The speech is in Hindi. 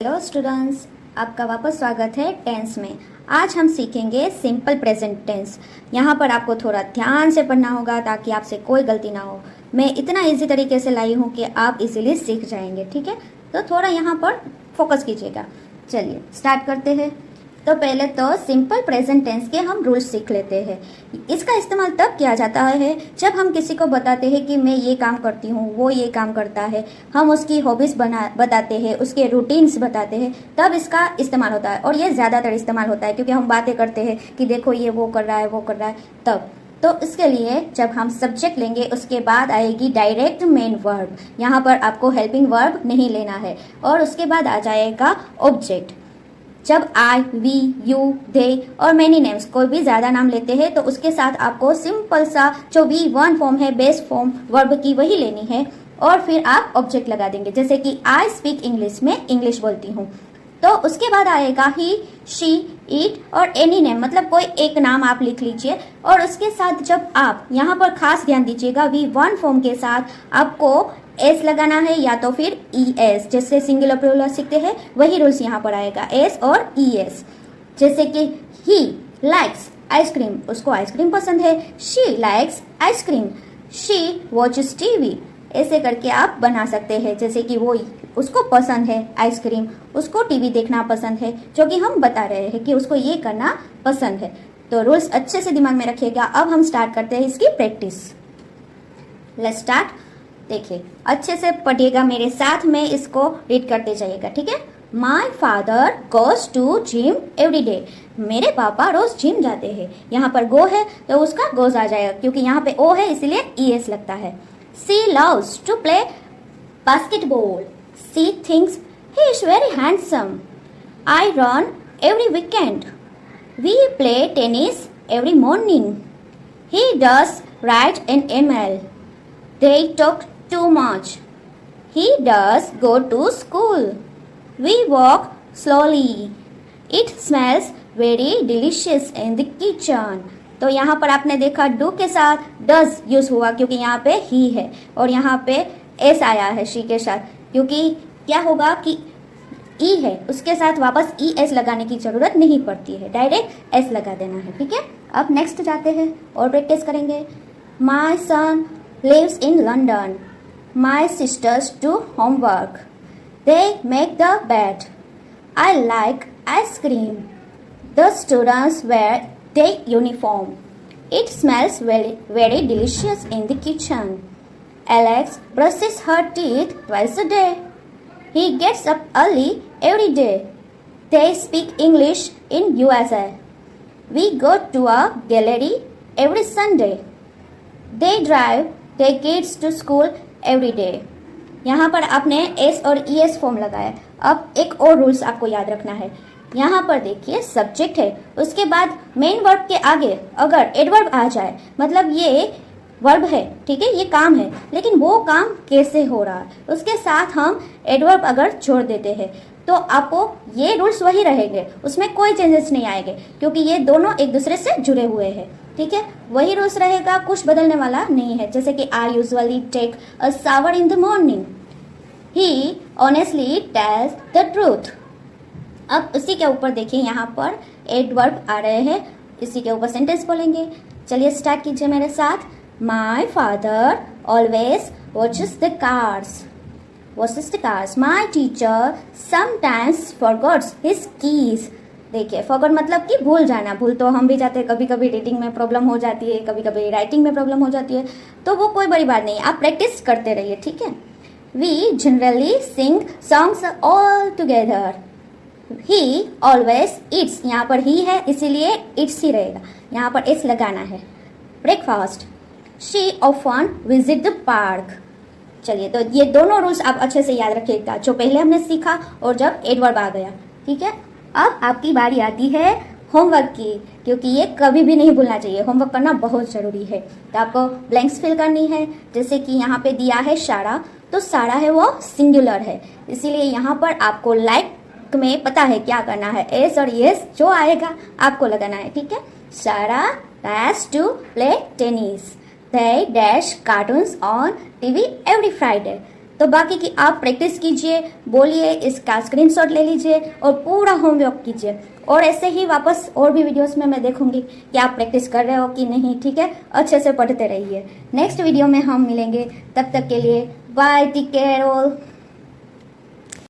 हेलो स्टूडेंट्स, आपका वापस स्वागत है टेंस में। आज हम सीखेंगे सिंपल प्रेजेंट टेंस। यहाँ पर आपको थोड़ा ध्यान से पढ़ना होगा ताकि आपसे कोई गलती ना हो। मैं इतना इजी तरीके से लाई हूँ कि आप इजीली सीख जाएंगे, ठीक है। तो थोड़ा यहाँ पर फोकस कीजिएगा। चलिए स्टार्ट करते हैं। तो पहले तो सिंपल प्रेजेंट टेंस के हम रूल्स सीख लेते हैं। इसका इस्तेमाल तब किया जाता है जब हम किसी को बताते हैं कि मैं ये काम करती हूँ, वो ये काम करता है, हम उसकी हॉबीज़ बताते हैं, उसके रूटीन्स बताते हैं, तब इसका इस्तेमाल होता है। और ये ज़्यादातर इस्तेमाल होता है क्योंकि हम बातें करते हैं कि देखो ये वो कर रहा है, वो कर रहा है, तब। तो इसके लिए जब हम सब्जेक्ट लेंगे उसके बाद आएगी डायरेक्ट मेन वर्ब। यहाँ पर आपको हेल्पिंग वर्ब नहीं लेना है। और उसके बाद आ जाएगा ऑब्जेक्ट। जब आई, वी, यू, दे और मैनी नेम्स कोई भी ज़्यादा नाम लेते हैं तो उसके साथ आपको सिंपल सा जो वी वन फॉर्म है, बेस फॉर्म वर्ब की, वही लेनी है। और फिर आप ऑब्जेक्ट लगा देंगे। जैसे कि आई स्पीक इंग्लिश, में इंग्लिश बोलती हूँ। तो उसके बाद आएगा ही, शी, इट और एनी नेम, मतलब कोई एक नाम आप लिख लीजिए। और उसके साथ जब आप यहाँ पर खास ध्यान दीजिएगा, वी वन फॉर्म के साथ आपको एस लगाना है या तो फिर ई एस, जैसे सिंगुलर प्लूरल सीखते हैं वही रूल्स यहाँ पर आएगा, एस और ई एस। जैसे कि ही लाइक्स आइसक्रीम, उसको आइसक्रीम पसंद है। She likes ice cream, she watches TV. ऐसे करके आप बना सकते हैं। जैसे कि वो, उसको पसंद है आइसक्रीम, उसको टीवी देखना पसंद है, जो कि हम बता रहे हैं कि उसको ये करना पसंद है। तो रूल्स अच्छे से दिमाग में रखिएगा। अब हम स्टार्ट करते हैं इसकी प्रैक्टिस। Let's start. देखिए अच्छे से पढ़िएगा मेरे साथ में, इसको रीड करते जाइएगा, ठीक है। My father goes to gym every day. मेरे पापा रोज जिम जाते हैं। यहाँ पर गो है तो उसका गोज आ जाएगा, क्योंकि यहाँ पे ओ है इसलिए ई एस लगता है। She loves to play basketball. She thinks he is very handsome. I run every weekend. We play tennis every morning. He does write an email. They talk too much. He does go to school. We walk slowly. It smells very delicious in the kitchen. तो यहाँ पर आपने देखा डू के साथ डज यूज हुआ क्योंकि यहाँ पे ही है, और यहाँ पे एस आया है शी के साथ, क्योंकि क्या होगा कि ई है उसके साथ वापस ई एस लगाने की जरूरत नहीं पड़ती है, डायरेक्ट एस लगा देना है, ठीक है। अब नेक्स्ट जाते हैं और प्रैक्टिस करेंगे। माई सन lives in London. My sisters do homework. They make the bed. I like ice cream. The students wear their uniform. It smells very, very delicious in the kitchen. Alex brushes her teeth twice a day. He gets up early every day. They speak English in USA. We go to a gallery every Sunday. They drive Take kids to school every day. यहाँ पर आपने एस और ई एस फॉर्म लगाया। अब एक और रूल्स आपको याद रखना है। यहाँ पर देखिए सब्जेक्ट है, उसके बाद मेन वर्ब के आगे अगर एडवर्ब आ जाए, मतलब ये वर्ब है, ठीक है, ये काम है, लेकिन वो काम कैसे हो रहा है, उसके साथ हम एडवर्ब अगर जोड़ देते हैं तो आपको ये रूल्स वही रहेंगे, उसमें कोई चेंजेस नहीं आएंगे, क्योंकि ये दोनों एक दूसरे से जुड़े हुए हैं, ठीक है। वही रूल्स रहेगा, कुछ बदलने वाला नहीं है। जैसे कि I usually take a shower in the morning. He honestly tells the truth. अब उसी के ऊपर देखिए यहाँ पर एडवर्ब आ रहे हैं, इसी के ऊपर सेंटेंस बोलेंगे। चलिए स्टार्ट कीजिए मेरे साथ। My father always watches the cars. Watches the cars. My teacher sometimes forgots his keys. देखिए फॉरगॉट मतलब कि भूल जाना, भूल तो हम भी जाते हैं, कभी कभी रीडिंग में प्रॉब्लम हो जाती है, कभी कभी राइटिंग में प्रॉब्लम हो जाती है, तो वो कोई बड़ी बात नहीं, आप प्रैक्टिस करते रहिए, ठीक है। We generally sing songs all together. He always eats, यहाँ पर ही है इसीलिए इट्स ही रहेगा, यहाँ पर एस लगाना है। Breakfast. She often visit the park. चलिए तो ये दोनों रूल्स आप अच्छे से याद रखिएगा, जो पहले हमने सीखा और जब एडवर्ब आ गया, ठीक है। अब आपकी बारी आती है होमवर्क की, क्योंकि ये कभी भी नहीं भूलना चाहिए, होमवर्क करना बहुत ज़रूरी है। तो आपको ब्लैंक्स फिल करनी है। जैसे कि यहाँ पे दिया है सारा, तो सारा है वो सिंगुलर है, इसीलिए यहाँ पर आपको लाइक में पता है क्या करना है, एस और यस जो आएगा आपको लगाना है, ठीक है। Sara has to play tennis. They dash cartoons on TV every Friday. तो बाकी की आप प्रैक्टिस कीजिए, बोलिए, इसका स्क्रीनशॉट ले लीजिए और पूरा होमवर्क कीजिए। और ऐसे ही वापस और भी वीडियोस में मैं देखूंगी कि आप प्रैक्टिस कर रहे हो कि नहीं। ठीक है, अच्छे से पढ़ते रहिए। नेक्स्ट वीडियो में हम मिलेंगे, तब तक के लिए बाय, टेक केयर ऑल।